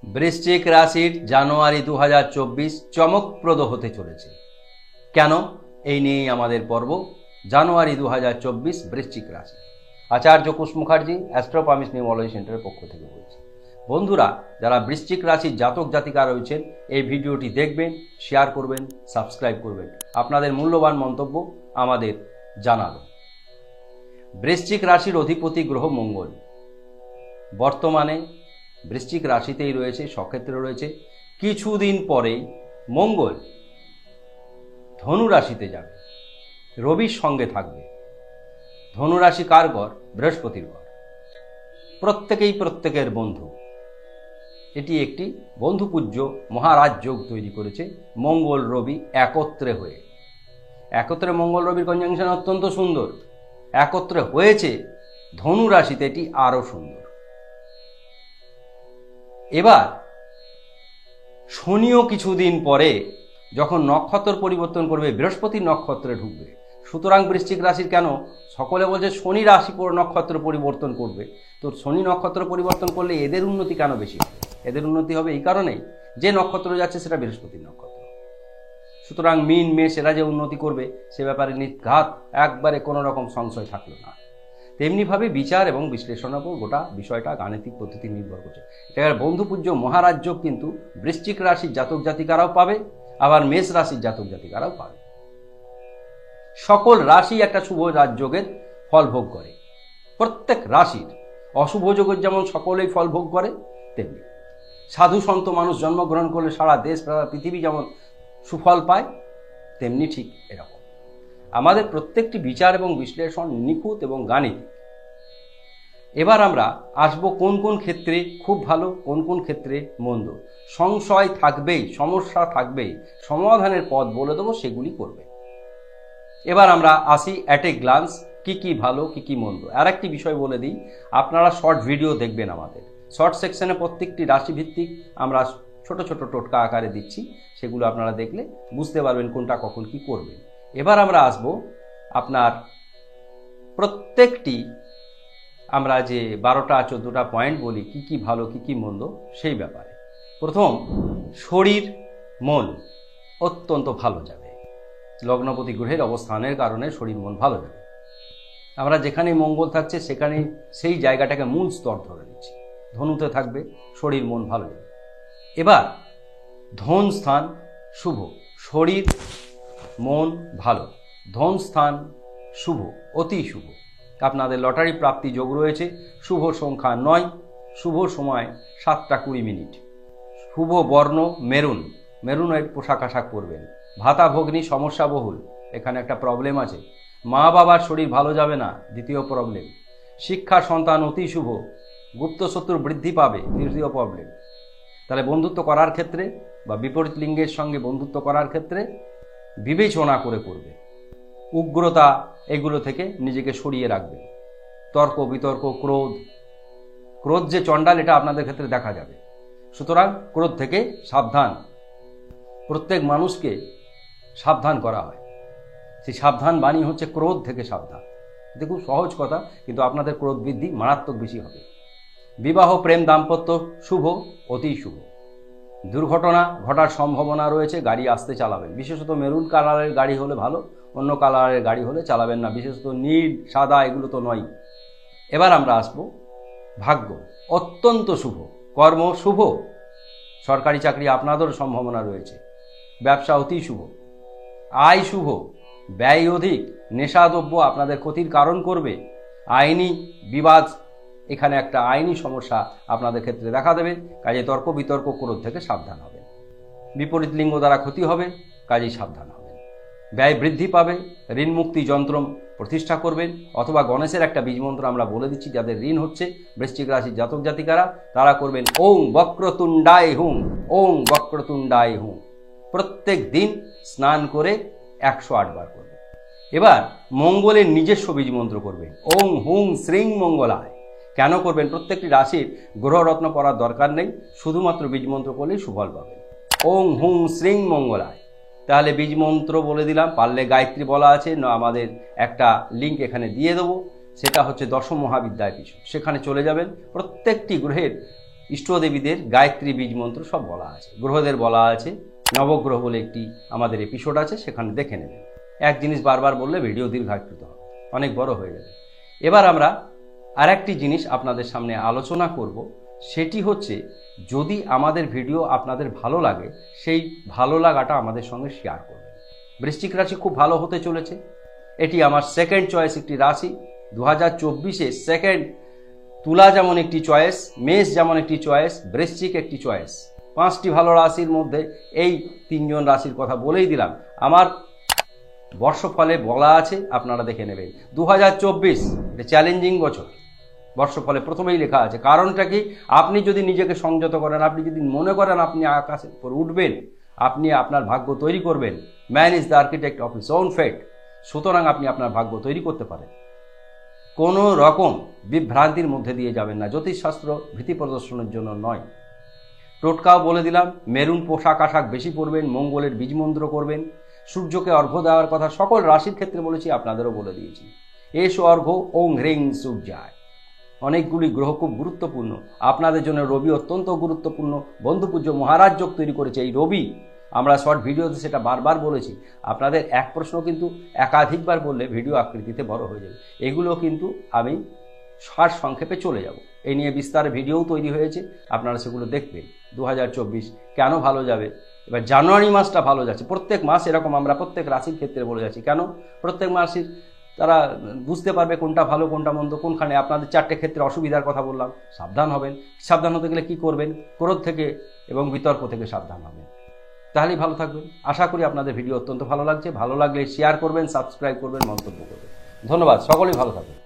বৃশ্চিক রাশির জানুয়ারি 2024 চমকপ্রদ হতে চলেছে। কেন? এই নিয়েই আমাদের পর্ব। জানুয়ারি 2024 বৃশ্চিক রাশি। আচার্য কুশ মুখার্জি অ্যাস্ট্রোপামিস নিউমোলজি সেন্টারের পক্ষ থেকে বলছি। বন্ধুরা, যারা বৃশ্চিক রাশির জাতক জাতিকা রয়েছেন, এই ভিডিওটি দেখবেন, শেয়ার করবেন, সাবস্ক্রাইব করবেন, আপনাদের মূল্যবান মন্তব্য আমাদের জানাবেন। বৃশ্চিক রাশির অধিপতি গ্রহ মঙ্গল বর্তমানে বৃশ্চিক রাশিতেই রয়েছে, স্বক্ষেত্রে রয়েছে। কিছুদিন পরেই মঙ্গল ধনু রাশিতে যাবে, রবির সঙ্গে থাকবে। ধনু রাশি কার ঘর? বৃহস্পতির ঘর। প্রত্যেকেই প্রত্যেকের বন্ধু। এটি একটি বন্ধুপূজ্য মহারাজ যোগ তৈরি করেছে মঙ্গল রবি একত্রে হয়ে। একত্রে মঙ্গল রবির কনজাংশন অত্যন্ত সুন্দর। একত্রে হয়েছে ধনু রাশিতে, এটি আরো সুন্দর। এবার শনিও কিছুদিন পরে যখন নক্ষত্র পরিবর্তন করবে, বৃহস্পতির নক্ষত্রে ঢুকবে। সুতরাং বৃশ্চিক রাশির কেন সকলে বলছে শনি রাশি নক্ষত্র পরিবর্তন করবে, তো শনি নক্ষত্র পরিবর্তন করলে এদের উন্নতি কেন বেশি হবে? এদের উন্নতি হবে এই কারণেই যে নক্ষত্র যাচ্ছে সেটা বৃহস্পতির নক্ষত্র। সুতরাং মীন মেষ এরা যে উন্নতি করবে সে ব্যাপারে নির্ঘাত একবারে কোনো রকম সংশয় থাকলো না। তেমনিভাবে বিচার এবং বিশ্লেষণের উপর গোটা বিষয়টা গাণিতিক পদ্ধতি নির্ভর করছে। এটা বন্ধুপূজ্য মহারাজ যোগ কিন্তু বৃশ্চিক রাশির জাতক জাতিকারাও পাবে, আবার মেষ রাশির জাতক জাতিকারাও পাবে। সকল রাশি একটা শুভ রাজযোগের ফল ভোগ করে। প্রত্যেক রাশির অশুভ যোগের যেমন সকলেই ফল ভোগ করে, তেমনি সাধু সন্ত মানুষ জন্মগ্রহণ করলে সারা দেশ পৃথিবী যেমন সুফল পায়, তেমনি ঠিক এরকম আমাদের প্রত্যেকটি বিচার এবং বিশ্লেষণ নিখুঁত এবং গাণিতিক। এবার আমরা আসব কোন কোন ক্ষেত্রে খুব ভালো, কোন কোন ক্ষেত্রে মন্দ। সংশয় থাকবেই, সমস্যা থাকবেই, সমাধানের পথ বলে দেবো, সেগুলি করবে। এবার আমরা আসি অ্যাট এ গ্লান্স কি কি ভালো কি কি মন্দ। আর একটি বিষয় বলে দিই, আপনারা শর্ট ভিডিও দেখবেন। আমাদের শর্ট সেকশনে প্রত্যেকটি রাশিভিত্তিক আমরা ছোট ছোট টোটকা আকারে দিচ্ছি, সেগুলো আপনারা দেখলে বুঝতে পারবেন কোনটা কখন কি করবেন। এবার আমরা আসব আপনার প্রত্যেকটি আমরা যে 12টা 14টা পয়েন্ট বলি কি কি ভালো কি কি মন্দ সেই ব্যাপারে। প্রথম, শরীর মন অত্যন্ত ভালো যাবে। লগ্নপতি গ্রহের অবস্থানের কারণে শরীর মন ভালো যাবে। আমরা যেখানেই মঙ্গল থাকছে সেখানেই সেই জায়গাটাকে মূল স্তর ধরে নিচ্ছি। ধনুতে থাকবে, শরীর মন ভালো যাবে। এবার ধন স্থান শুভ, শরীর মন ভালো, ধন স্থান শুভ, অতি শুভ। আপনাদের লটারি প্রাপ্তি যোগ রয়েছে। শুভ সংখ্যা 9, শুভ সময় 7টা 20 মিনিট। শুভ বর্ণ মেরুন, মেরুনের পোশাক আশাক পরবেন। ভাতা ভগ্নী সমস্যা বহুল, এখানে একটা প্রবলেম আছে। মা বাবার শরীর ভালো যাবে না, দ্বিতীয় প্রবলেম। শিক্ষা সন্তান অতি শুভ, গুপ্ত শত্রু বৃদ্ধি পাবে, তৃতীয় প্রবলেম। তাহলে বন্ধুত্ব করার ক্ষেত্রে বা বিপরীত লিঙ্গের সঙ্গে বন্ধুত্ব করার ক্ষেত্রে বিবেচনা করে করবে। উগ্রতা এগুলো থেকে নিজেকে সরিয়ে রাখবে। তর্ক বিতর্ক, ক্রোধ যে চণ্ডাল, এটা আপনাদের ক্ষেত্রে দেখা যাবে। সুতরাং ক্রোধ থেকে সাবধান। প্রত্যেক মানুষকে সাবধান করা হয়, সেই সাবধান বাণী হচ্ছে ক্রোধ থেকে সাবধান। দেখুন সহজ কথা, কিন্তু আপনাদের ক্রোধ বৃদ্ধি মারাত্মক বেশি হবে। বিবাহ প্রেম দাম্পত্য শুভ, অতি শুভ। দুর্ঘটনা ঘটার সম্ভাবনা রয়েছে, গাড়ি আস্তে চালাবেন। বিশেষত মেরুন কালারের গাড়ি হলে ভালো, অন্য কালারের গাড়ি হলে চালাবেন না। বিশেষত নীল সাদা এগুলো তো নয়। এবার আমরা আসবো ভাগ্য অত্যন্ত শুভ, কর্ম শুভ, সরকারি চাকরি আপনাদের সম্ভাবনা রয়েছে। ব্যবসা অতি শুভ, আয় শুভ, ব্যয় অধিক। নেশাদ্রব্য আপনাদের ক্ষতির কারণ করবে। আইনি বিবাদ, এখানে একটা আইনি সমস্যা আপনাদের ক্ষেত্রে দেখা দেবে। কাজে তর্ক বিতর্ক ক্রোধ থেকে সাবধান হবেন। বিপরীত লিঙ্গ দ্বারা ক্ষতি হবে, কাজেই সাবধান হবেন। ব্যয় বৃদ্ধি পাবে। ঋণ মুক্তি যন্ত্র প্রতিষ্ঠা করবেন, অথবা গণেশের একটা বীজ মন্ত্র আমরা বলে দিচ্ছি। যাদের ঋণ হচ্ছে বৃশ্চিক রাশির জাতক জাতিকারা, তারা করবেন ওং বক্রতুণ্ডায় হুং, ওং বক্রতুণ্ডায় হুং। প্রত্যেক দিন স্নান করে 108 বার করবেন। এবার মঙ্গলের নিজস্ব বীজ মন্ত্র করবেন, ওং হুং শ্রীং মঙ্গলায়। কেন করবেন? প্রত্যেকটি রাশির গ্রহরত্ন পড়ার দরকার নেই, শুধুমাত্র বীজ মন্ত্র করলেই সুফল পাবেন। ওং হুং শ্রীং মঙ্গলায়। তাহলে বীজ মন্ত্র বলে দিলাম, পারলে গায়ত্রী বলা আছে, না আমাদের একটা লিঙ্ক এখানে দিয়ে দেবো, সেটা হচ্ছে দশম মহাবিদ্যায় পিছু, সেখানে চলে যাবেন। প্রত্যেকটি গ্রহের ইষ্টদেবীদের গায়ত্রী বীজ মন্ত্র সব বলা আছে, গ্রহদের বলা আছে। নবগ্রহ বলে একটি আমাদের এপিসোড আছে, সেখানে দেখে নেবেন। এক জিনিস বারবার বললে ভিডিও দীর্ঘায়িত হবে, অনেক বড় হয়ে যাবে। এবার আমরা আর একটি জিনিস আপনাদের সামনে আলোচনা করব, সেটি হচ্ছে যদি আমাদের ভিডিও আপনাদের ভালো লাগে, সেই ভালো লাগাটা আমাদের সঙ্গে শেয়ার করবেন। বৃশ্চিক রাশি খুব ভালো হতে চলেছে, এটি আমার সেকেন্ড চয়েস একটি রাশি। 2024-এ সেকেন্ড। তুলা যেমন একটি চয়েস, মেষ যেমন একটি চয়েস, বৃশ্চিক একটি চয়েস। 5টি ভালো রাশির মধ্যে এই 3জন রাশির কথা বলেই দিলাম। আমার বর্ষফলে বলা আছে, আপনারা দেখে নেবেন। 2024 চ্যালেঞ্জিং বছর। বর্ষফলে প্রথমেই লেখা আছে। কারণটা কি? আপনি যদি নিজেকে সংযত করেন, আপনি যদি মনে করেন আপনি আকাশের উপর উঠবেন, আপনি আপনার ভাগ্য তৈরি করবেন। Man is the architect of his own fate. সুতরাং আপনি আপনার ভাগ্য তৈরি করতে পারেন। কোনো রকম বিভ্রান্তির মধ্যে দিয়ে যাবেন না। জ্যোতিষশাস্ত্র ভীতি প্রদর্শনের জন্য নয়। টোটকাও বলে দিলাম। মেরুন পোশাক আশাক বেশি পরবেন, মঙ্গলের বীজমন্ত্র করবেন, সূর্যকে অর্ঘ্য দেওয়ার কথা সকল রাশির ক্ষেত্রে বলেছি, আপনাদেরও বলে দিয়েছি। এসো অর্ঘ্য ওং হ্রিং সূর্যায়। অনেকগুলি গ্রহ খুব গুরুত্বপূর্ণ আপনাদের জন্য। রবি অত্যন্ত গুরুত্বপূর্ণ। বন্ধুপূজ্য মহারাজ যোগ তৈরি করেছে এই রবি। আমরা শর্ট ভিডিওতে সেটা বারবার বলেছি। আপনাদের এক প্রশ্ন কিন্তু একাধিকবার বললে ভিডিও আকৃতিতে বড় হয়ে যাবে। এগুলো কিন্তু আমি সার সংক্ষেপে চলে যাব। এই নিয়ে বিস্তারে ভিডিও তৈরি হয়েছে, আপনারা সেগুলো দেখবেন। 2024 কেন ভালো যাবে। এবার জানুয়ারি মাসটা ভালো যাচ্ছে। প্রত্যেক মাস এরকম আমরা প্রত্যেক রাশির ক্ষেত্রে বলে যাচ্ছি। কেন? প্রত্যেক মাসের তারা বুঝতে পারবে কোনটা ভালো কোনটা মন্দ, কোনখানে আপনাদের 4টে ক্ষেত্রে অসুবিধার কথা বললাম। সাবধান হবেন। সাবধান হতে গেলে কি করবেন? ক্রোধ থেকে এবং বিতর্ক থেকে সাবধান হবেন, তাহলেই ভালো থাকবেন। আশা করি আপনাদের ভিডিও অত্যন্ত ভালো লাগছে। ভালো লাগলে শেয়ার করবেন, সাবস্ক্রাইব করবেন, মন্তব্য করবেন। ধন্যবাদ। সকলেই ভালো থাকবেন।